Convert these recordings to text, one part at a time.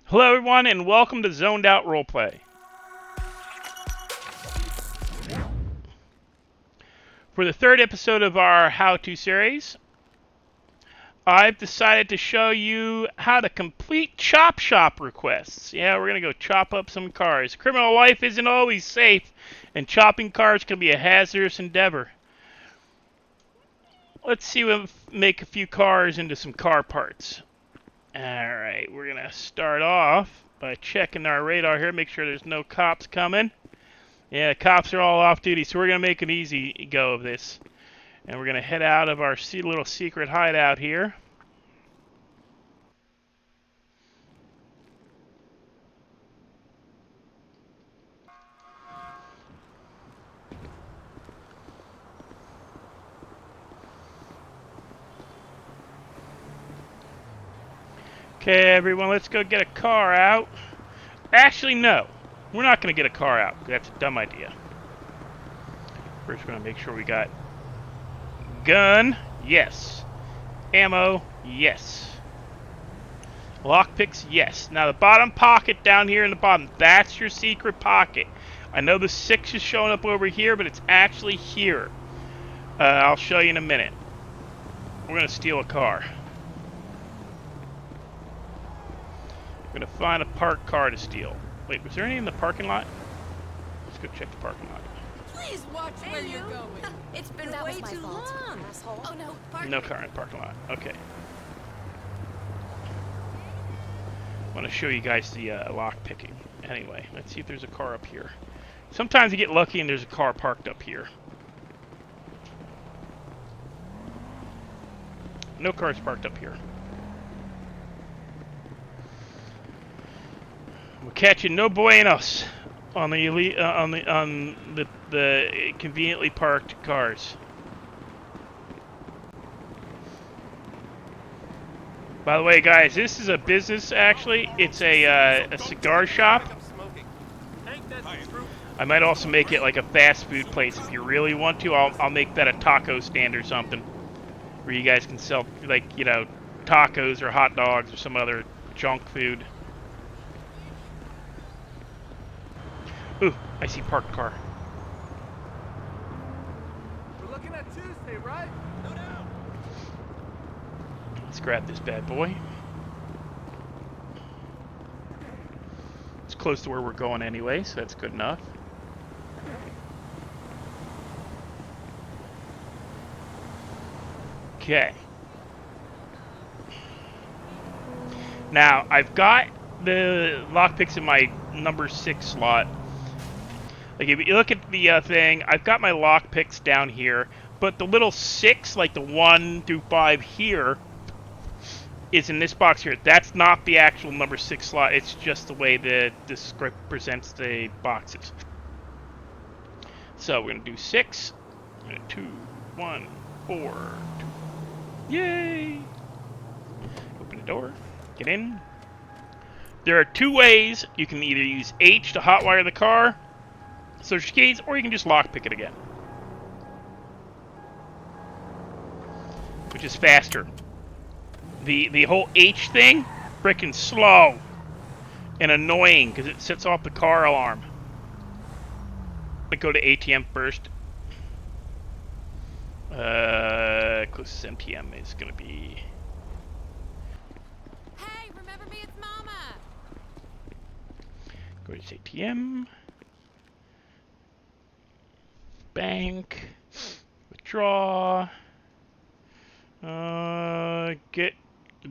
Hello everyone and welcome to Zoned Out Roleplay. For the third episode of our how-to series, I've decided to show you how to complete chop shop requests. Yeah, we're going to go chop up some cars. Criminal life isn't always safe, and chopping cars can be a hazardous endeavor. Let's see if we can make a few cars into some car parts. Alright, we're going to start off by checking our radar here, make sure there's no cops coming. Yeah, cops are all off duty, so we're going to make an easy go of this. And we're going to head out of our little secret hideout here. Okay, everyone, let's go get a car out. Actually, no. We're not going to get a car out. That's a dumb idea. First, we're going to make sure we got gun. Yes. Ammo. Yes. Lockpicks. Yes. Now, the bottom pocket down here in the bottom, that's your secret pocket. I know the 6 is showing up over here, but it's actually here. I'll show you in a minute. We're going to steal a car. We're going to find a parked car to steal. Wait, was there any in the parking lot? Let's go check the parking lot. Please watch where you're going. It's been That way was my too fault, long. asshole. Oh no, No car in the parking lot. Okay. I want to show you guys the lock picking. Anyway, let's see if there's a car up here. Sometimes you get lucky and there's a car parked up here. No cars parked up here. We're catching no buenos on the elite, on the conveniently parked cars. By the way, guys, this is a business. Actually, it's a cigar shop. I might also make it like a fast food place if you really want to. I'll make that a taco stand or something, where you guys can sell, like, you know, tacos or hot dogs or some other junk food. Ooh, I see parked car. We're looking at Tuesday, right? No doubt. Let's grab this bad boy. It's close to where we're going anyway, so that's good enough. Okay. Now, I've got the lockpicks in my number 6 slot. Like, if you look at the thing, I've got my lockpicks down here, but the little 6, like the 1 through 5 here, is in this box here. That's not the actual number 6 slot. It's just the way the script presents the boxes. So we're gonna do 6, 2, 1, 4, 2. Yay! Open the door. Get in. There are 2 ways. You can either use H to hotwire the car, search keys, or you can just lockpick it again, which is faster. The whole H thing, frickin' slow and annoying because it sets off the car alarm. Let's go to ATM first. Closest MTM is gonna be. Hey, remember me? It's Mama. Go to ATM. Bank. Withdraw. Get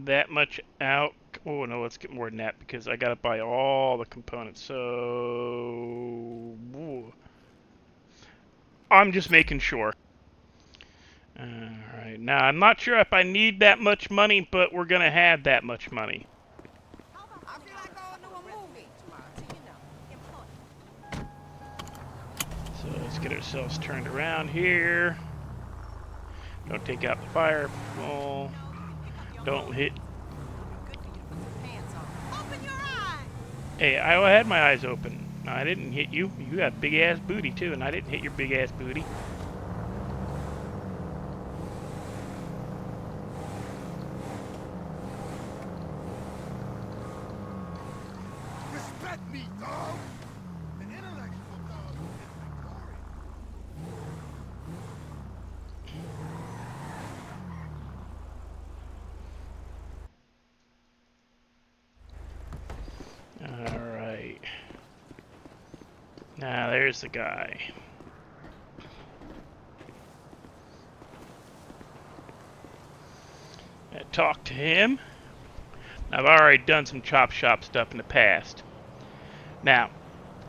that much out. Oh no, let's get more than that because I gotta buy all the components. So ooh. I'm just making sure. Alright, now I'm not sure if I need that much money, but we're gonna have that much money. I feel like going to a movie. So let's get ourselves turned around here. Don't take out the fire pole. Don't hit. Open your eyes. Hey, I had my eyes open. No, I didn't hit you. You got big ass booty too, and I didn't hit your big ass booty. Me, dog. The intellectual dog is victorious. Alright. Now, there's the guy. I talked to him. I've already done some chop shop stuff in the past. Now,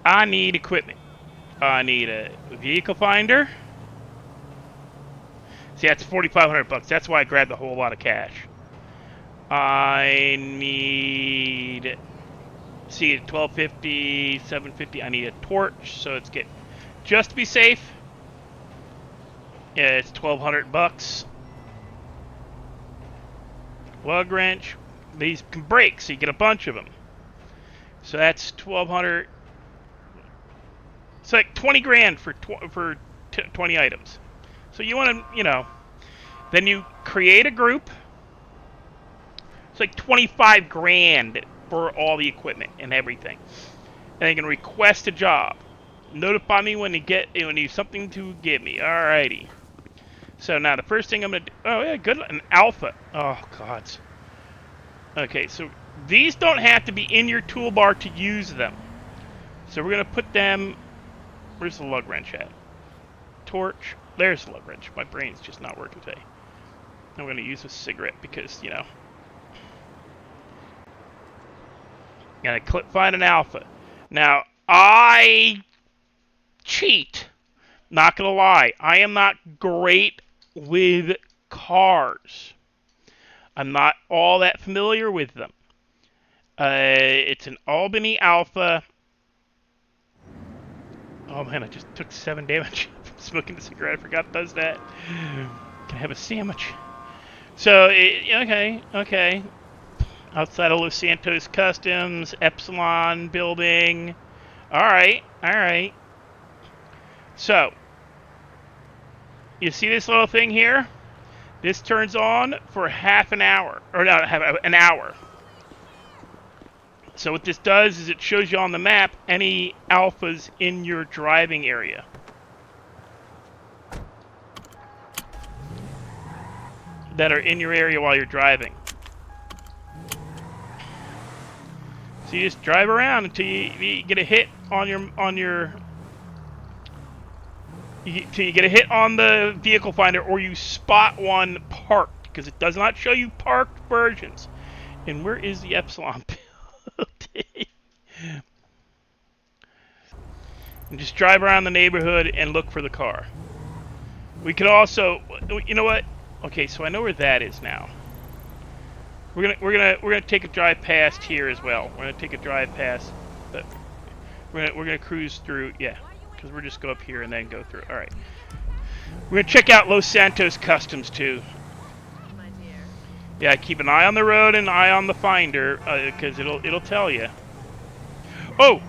I need equipment. I need a vehicle finder. See, that's 4,500 bucks. That's why I grabbed a whole lot of cash. I need, see, 1250, 750. I need a torch, so it's get just to be safe. Yeah, it's 1,200 bucks. Lug wrench. These can break, so you get a bunch of them. So that's 1,200. It's like 20 grand for 20 items. So you want to, you know, then you create a group. It's like 25 grand for all the equipment and everything. And you can request a job. Notify me when you have something to give me. Alrighty. So now the first thing I'm gonna do. Oh yeah, good. An alpha. Oh gods. Okay, so these don't have to be in your toolbar to use them. So we're gonna put them. Where's the lug wrench at? Torch. There's the lug wrench. My brain's just not working today. I'm gonna use a cigarette because, you know. Gonna find an alpha. Now, I cheat. Not gonna lie. I am not great with cars. I'm not all that familiar with them. It's an Albany Alpha. Oh man, I just took 7 damage from smoking a cigarette. I forgot it does that. Can I have a sandwich? So, okay. Outside of Los Santos Customs, Epsilon building. Alright. So, you see this little thing here? This turns on for half an hour. Or no, an hour. So what this does is it shows you on the map any alphas in your driving area. That are in your area while you're driving. So you just drive around until you get a hit on your till you get a hit on the vehicle finder, or you spot one parked, because it does not show you parked versions. And where is the Epsilon building? And just drive around the neighborhood and look for the car. We could also, you know what? Okay, so I know where that is now. We're gonna take a drive past here as well. We're gonna take a drive past, but we're gonna cruise through. Yeah, because we're just go up here and then go through. All right. We're gonna check out Los Santos Customs too. Yeah, keep an eye on the road and an eye on the finder, because it'll tell you. Oh.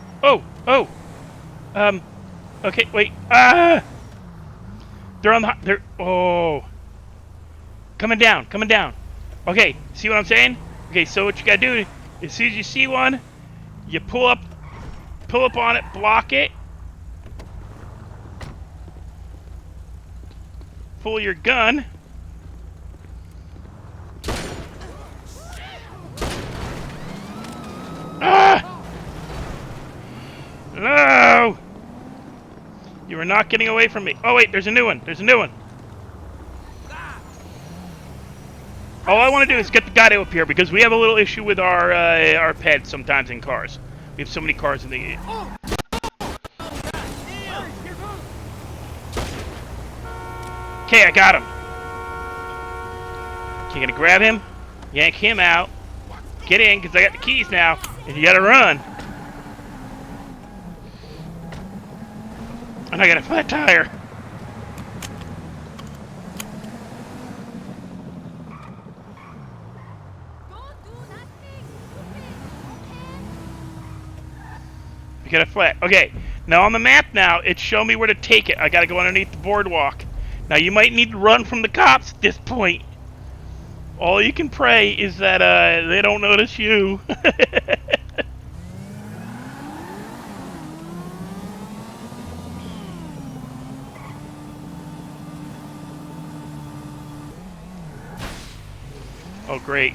Okay, wait. They're on the. Oh. Coming down. Okay, see what I'm saying? Okay, so what you gotta do, as soon as you see one, you pull up on it, block it, pull your gun, no! You are not getting away from me. Oh wait, there's a new one. All I want to do is get the guy up here, because we have a little issue with our pets sometimes in cars. We have so many cars in the. Okay, I got him. Okay, gonna grab him, yank him out, get in, because I got the keys now, and you gotta run. And I got a flat tire. Get a flat. Okay, now on the map now, it's showing me where to take it. I gotta go underneath the boardwalk. Now you might need to run from the cops at this point. All you can pray is that they don't notice you. Oh, great.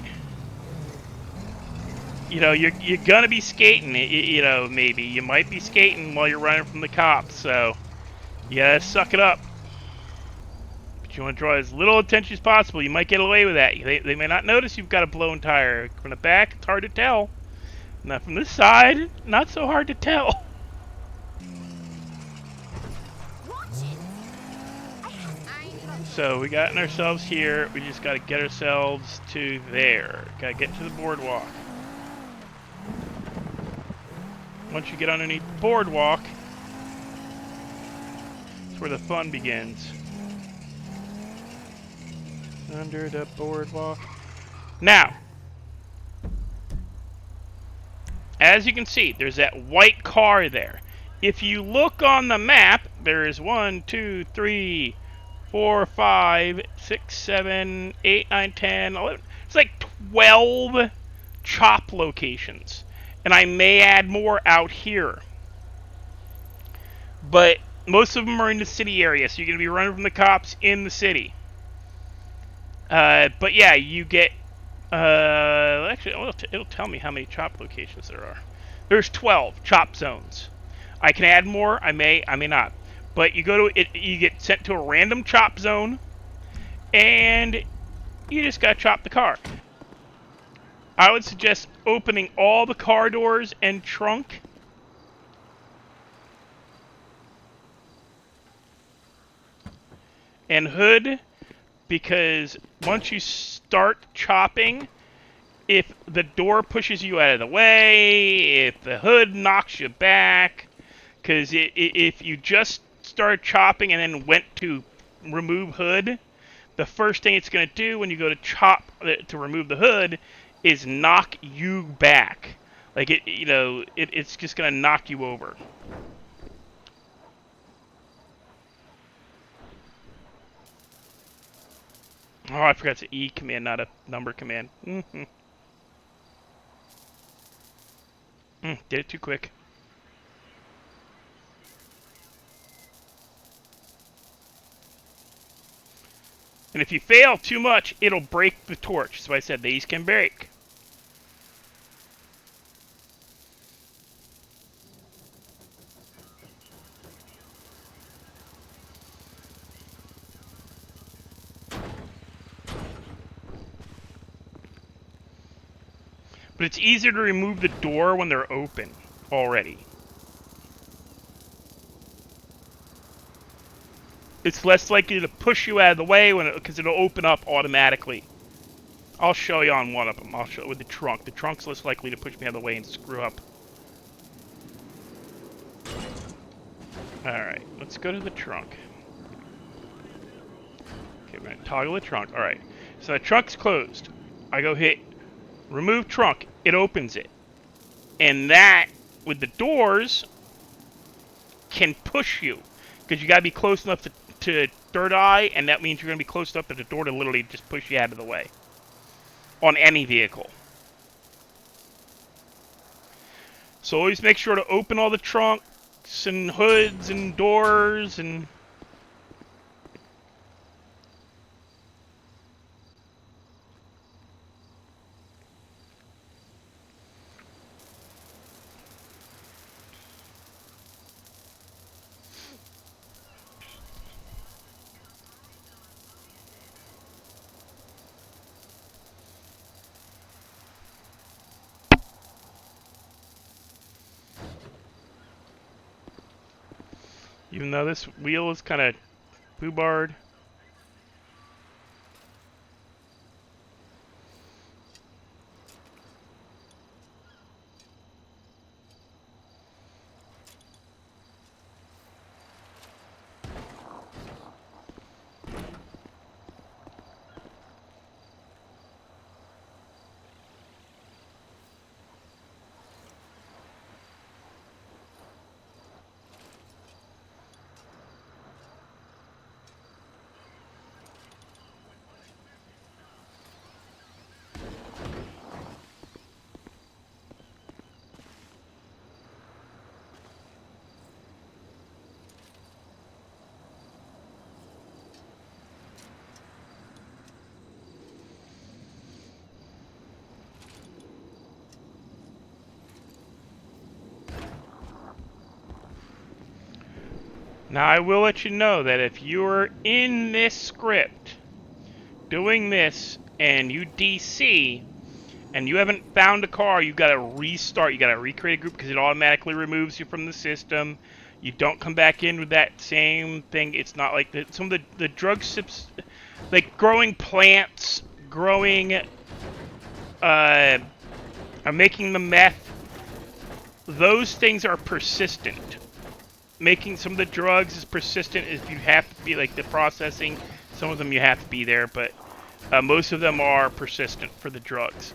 You know, you're gonna be skating. You know, maybe you might be skating while you're running from the cops. So you gotta suck it up. But you want to draw as little attention as possible. You might get away with that. They may not notice you've got a blown tire. From the back, it's hard to tell. Not from this side, not so hard to tell. Watch it. So we got ourselves here. We just got to get ourselves to there. Got to get to the boardwalk. Once you get underneath the boardwalk, that's where the fun begins. Under the boardwalk. Now, as you can see, there's that white car there. If you look on the map, there is 1, 2, 3, 4, 5, 6, 7, 8, 9, 10, 11. It's like 12 chop locations. And I may add more out here. But most of them are in the city area, so you're going to be running from the cops in the city. But yeah, you get... actually, it'll tell me how many chop locations there are. There's 12 chop zones. I can add more. I may not. But you go to it. You get sent to a random chop zone, and you just gotta chop the car. I would suggest opening all the car doors and trunk. And hood, because once you start chopping, if the door pushes you out of the way, if the hood knocks you back, because if you just started chopping and then went to remove hood, the first thing it's going to do when you go to chop to remove the hood is knock you back. Like it's just going to knock you over. Oh, I forgot it's an E command, not a number command. Did it too quick. And if you fail too much, it'll break the torch. So I said these can break. But it's easier to remove the door when they're open already. It's less likely to push you out of the way because it'll open up automatically. I'll show you on one of them. I'll show you with the trunk. The trunk's less likely to push me out of the way and screw up. Alright, let's go to the trunk. Okay, we're going to toggle the trunk. Alright, so the trunk's closed. I go hit remove trunk. It opens it. And that, with the doors, can push you. Because you got to be close enough to third eye, and that means you're going to be close enough to the door to literally just push you out of the way. On any vehicle. So always make sure to open all the trunks and hoods and doors and... Even though this wheel is kind of foobarred. Now, I will let you know that if you're in this script doing this and you DC and you haven't found a car, you got to restart. You got to recreate a group because it automatically removes you from the system. You don't come back in with that same thing. It's not like some of the drug sips, like growing plants, growing, are making the meth. Those things are persistent. Making some of the drugs is persistent if you have to be, like the processing. Some of them you have to be there, but most of them are persistent for the drugs.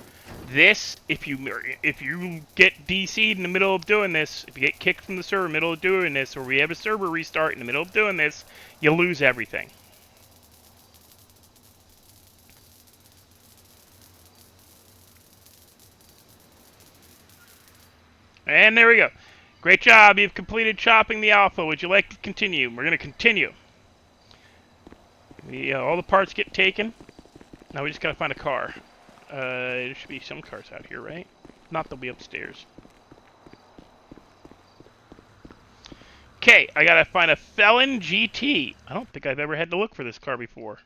This, if you get DC'd in the middle of doing this, if you get kicked from the server in the middle of doing this, or we have a server restart in the middle of doing this, you lose everything. And there we go. Great job. You've completed chopping the alpha. Would you like to continue? We're going to continue. All the parts get taken. Now we just got to find a car. There should be some cars out here, right? If not, they'll be upstairs. Okay, I got to find a Felon GT. I don't think I've ever had to look for this car before.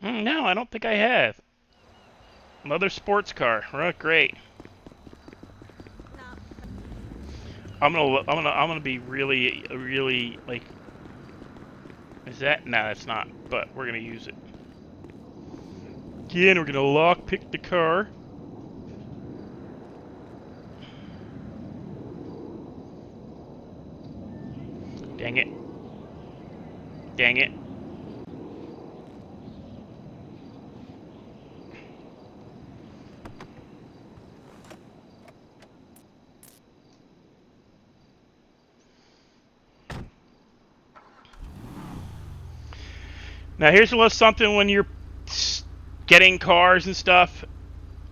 No, I don't think I have. Another sports car. Oh, great. I'm gonna be really like. Is that? No, that's not. But we're gonna use it. Again, we're gonna lockpick the car. Dang it! Dang it! Now here's a little something when you're getting cars and stuff.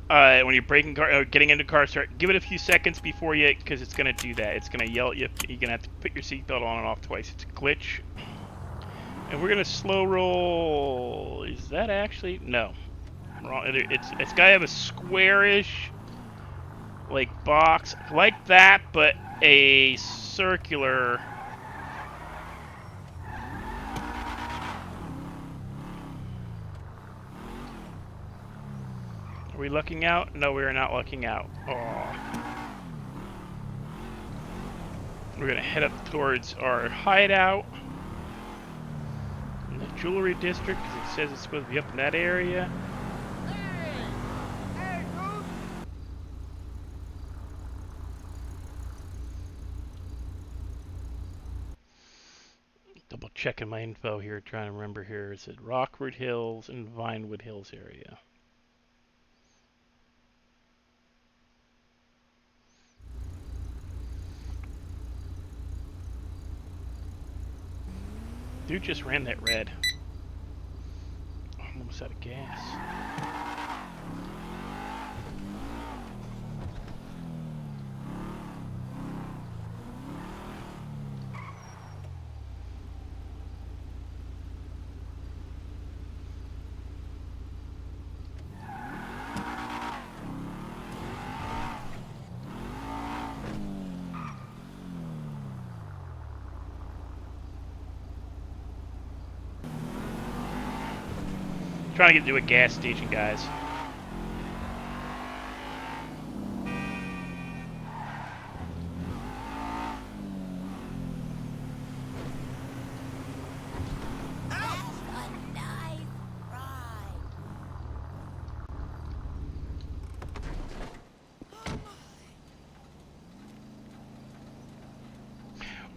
When you're breaking car, getting into cars, give it a few seconds before you, because it's gonna do that. It's gonna yell at you. You're gonna have to put your seatbelt on and off twice. It's a glitch. And we're gonna slow roll. Is that actually no? Wrong. It's gotta have a squarish, like box like that, but a circular. Are we looking out? No, we are not looking out. Oh. We're gonna head up towards our hideout in the jewelry district because it says it's supposed to be up in that area. Hey, dude. Double checking my info here, trying to remember here. Is it Rockwood Hills and Vinewood Hills area? Dude just ran that red. Oh, I'm almost out of gas. Trying to get to a gas station, guys.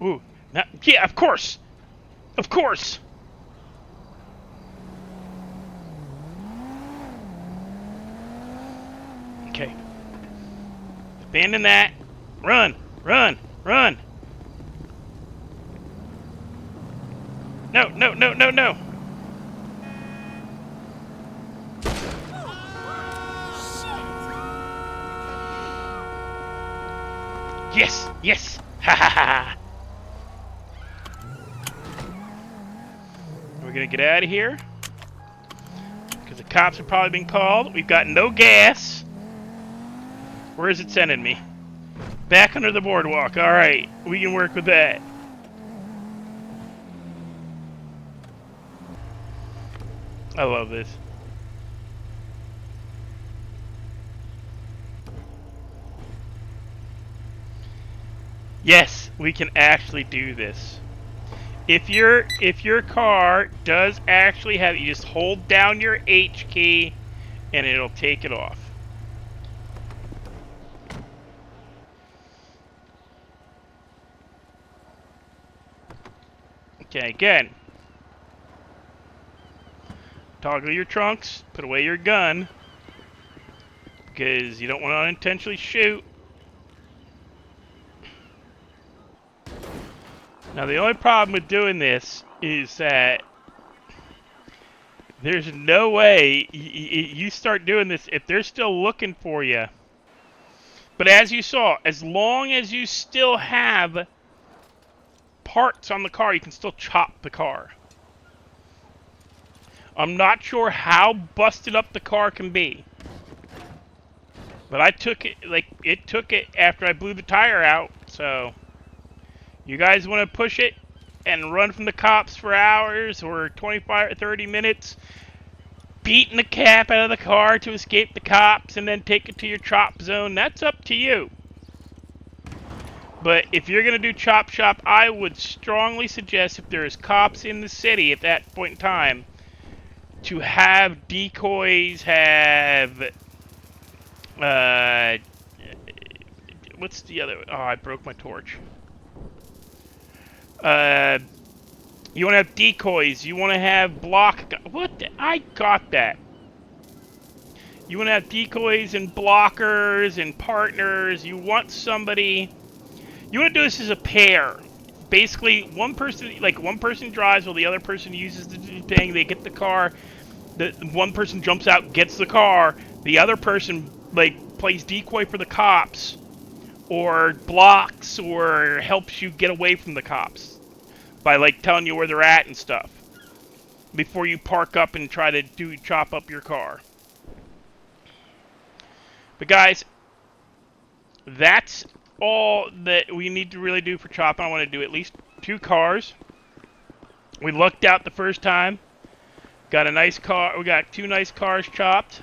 Ooh, now, yeah, of course! Of course! Okay. Abandon that. Run! Run! Run! No, no, no, no, no! Yes! Yes! Ha ha ha! We're gonna get out of here. Because the cops have probably been called. We've got no gas. Where is it sending me? Back under the boardwalk. Alright, we can work with that. I love this. Yes, we can actually do this. If your car does actually have, you just hold down your H key and it'll take it off. Okay, again. Toggle your trunks, put away your gun, because you don't want to unintentionally shoot. Now the only problem with doing this is that there's no way you start doing this if they're still looking for you. But as you saw, as long as you still have parts on the car, you can still chop the car. I'm not sure how busted up the car can be. But I took it, like, it took it after I blew the tire out, so... You guys want to push it and run from the cops for hours or 25 or 30 minutes, beating the cap out of the car to escape the cops and then take it to your chop zone, that's up to you. But if you're going to do chop shop, I would strongly suggest, if there's cops in the city at that point in time, to have decoys, have... what's the other... Oh, I broke my torch. You want to have decoys. You want to have block... What the... I got that. You want to have decoys and blockers and partners. You want somebody... You want to do this as a pair. Basically, one person drives while the other person uses the thing. They get the car. The one person jumps out, gets the car. The other person, like, plays decoy for the cops. Or blocks or helps you get away from the cops. By, like, telling you where they're at and stuff. Before you park up and try to chop up your car. But guys, that's all that we need to really do for chopping. I want to do at least 2 cars. We lucked out the first time. Got a nice car. We got 2 nice cars chopped.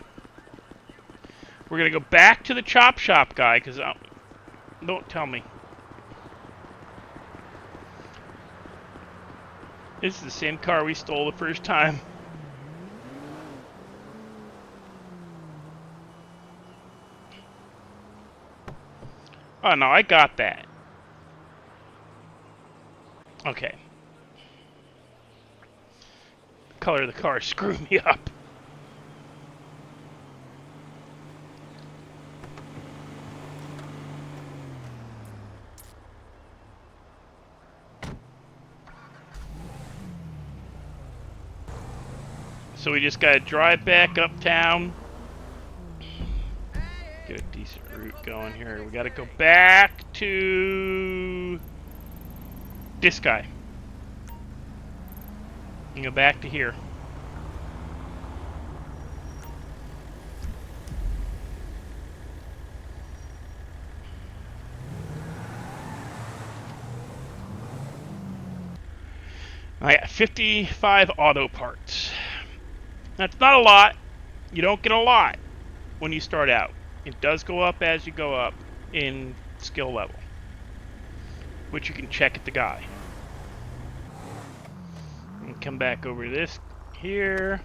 We're going to go back to the chop shop guy, because don't tell me. This is the same car we stole the first time. Oh no, I got that. Okay. Color of the car screwed me up. So we just gotta drive back uptown. Get a decent route going here. We gotta go back to this guy. And go back to here. I got 55 auto parts. That's not a lot. You don't get a lot when you start out. It does go up as you go up in skill level, which you can check at the guy. And come back over to this here.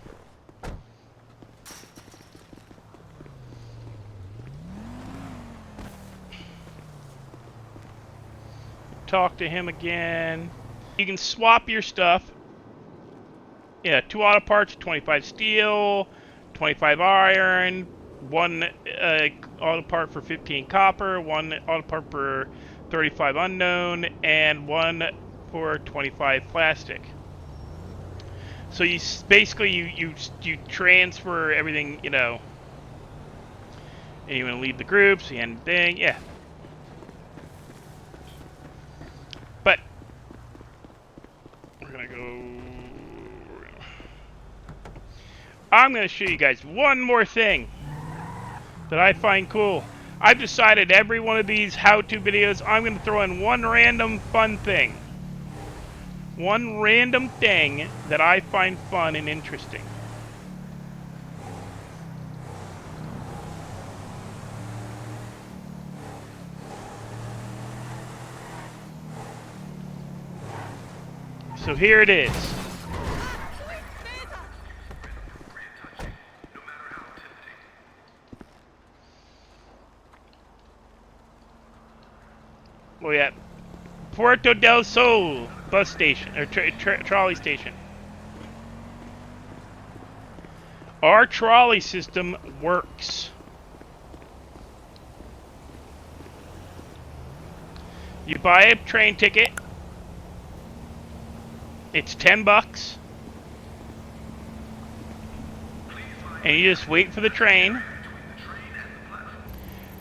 Talk to him again. You can swap your stuff. Yeah, 2 auto parts, 25 steel, 25 iron, 1 auto part for 15 copper, 1 auto part for 35 unknown, and 1 for 25 plastic. So you basically you transfer everything, you know. And you want to leave the groups, the end thing, yeah. But we're gonna go. I'm going to show you guys one more thing that I find cool. I've decided every one of these how-to videos, I'm going to throw in one random fun thing. One random thing that I find fun and interesting. So here it is. Oh yeah, Puerto del Sol bus station or trolley station. Our trolley system works. You buy a train ticket. It's $10. And you just wait for the train.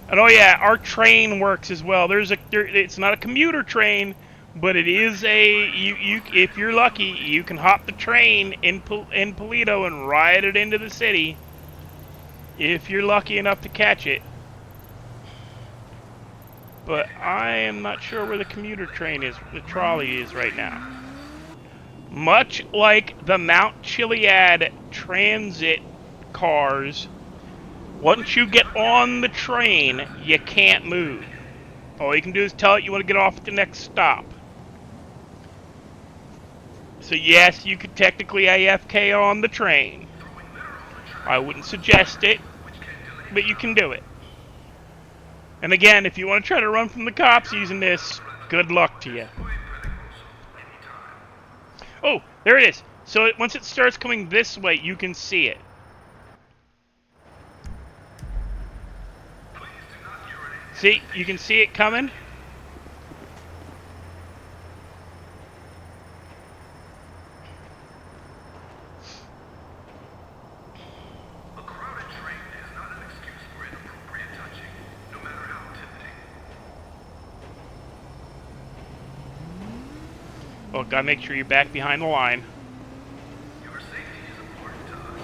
And oh yeah, our train works as well. It's not a commuter train, but it is a if you're lucky, you can hop the train in Polito and ride it into the city. If you're lucky enough to catch it. But I am not sure where the commuter train is, the trolley is right now. Much like the Mount Chiliad transit cars, once you get on the train, you can't move. All you can do is tell it you want to get off at the next stop. So yes, you could technically AFK on the train. I wouldn't suggest it, but you can do it. And again, if you want to try to run from the cops using this, good luck to you. Oh, there it is. So once it starts coming this way, you can see it. See, you can see it coming. A crowded train is not an excuse for inappropriate touching, no matter how tempting. Well, gotta make sure you're back behind the line. Your safety is important to us.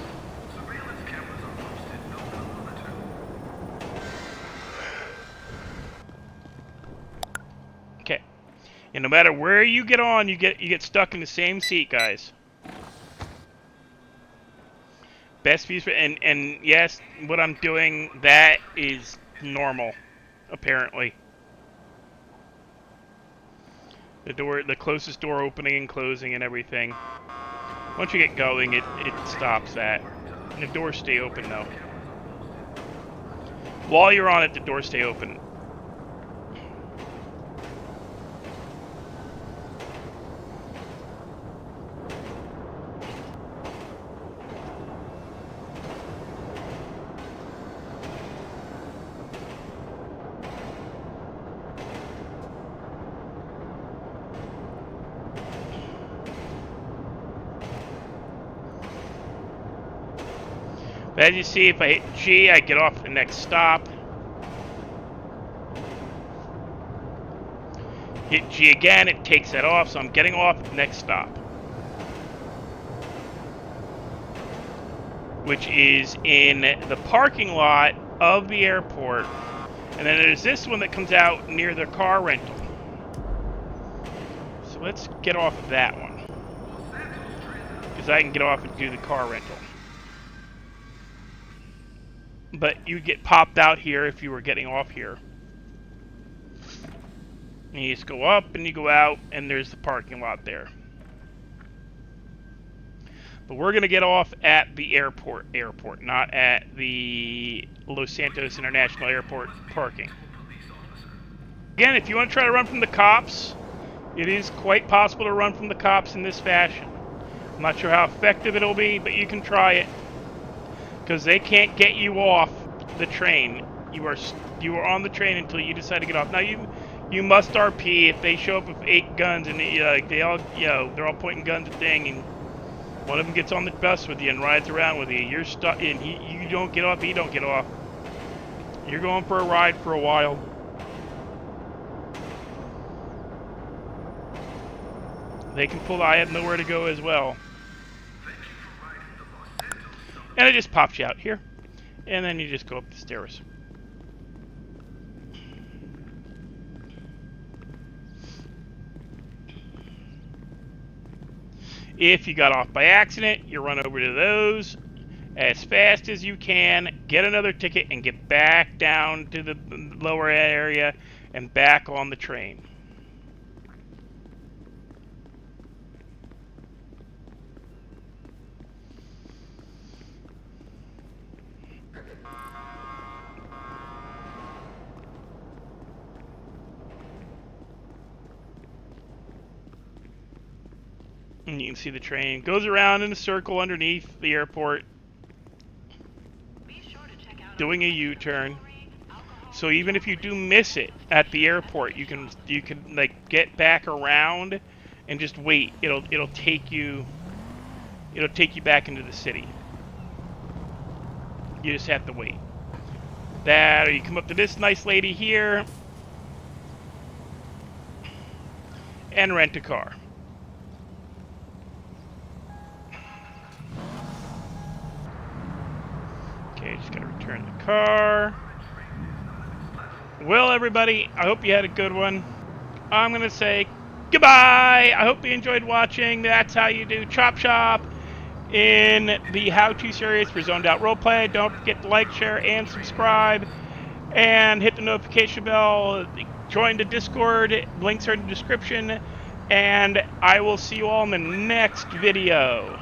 Surveillance cameras are posted, no kilometer. Okay. And no matter where you get on, you get stuck in the same seat, guys. Best views for, and yes, what I'm doing, that is normal, apparently. The closest door opening and closing and everything. Once you get going, it stops that. And the doors stay open though. While you're on it, the doors stay open. As you see, if I hit G, I get off at the next stop. Hit G again, it takes that off, so I'm getting off at the next stop. Which is in the parking lot of the airport. And then there's this one that comes out near the car rental. So let's get off of that one. Because I can get off and do the car rental. But you get popped out here if you were getting off here. And you just go up and you go out, and there's the parking lot there. But we're going to get off at the airport, not at the Los Santos International Airport parking. Again, if you want to try to run from the cops, it is quite possible to run from the cops in this fashion. I'm not sure how effective it'll be, but you can try it. Because they can't get you off the train. You are on the train until you decide to get off. Now you must RP if they show up with 8 guns and they all they're all pointing guns at thing, and one of them gets on the bus with you and rides around with you. You're stuck, and you don't get off. He don't get off. You're going for a ride for a while. They can pull. I have nowhere to go as well. And it just pops you out here. And then you just go up the stairs. If you got off by accident, you run over to those as fast as you can, get another ticket, and get back down to the lower area and back on the train. And you can see the train goes around in a circle underneath the airport, doing a U-turn. So even if you do miss it at the airport, you can like get back around and just wait. It'll take you back into the city. You just have to wait. That, or you come up to this nice lady here and rent a car. Okay, just gotta return the car. Well, everybody, I hope you had a good one. I'm gonna say goodbye. I hope you enjoyed watching. That's how you do Chop Shop in the how-to series for Zoned Out Roleplay. Don't forget to like, share, and subscribe. And hit the notification bell. Join the Discord. Links are in the description. And I will see you all in the next video.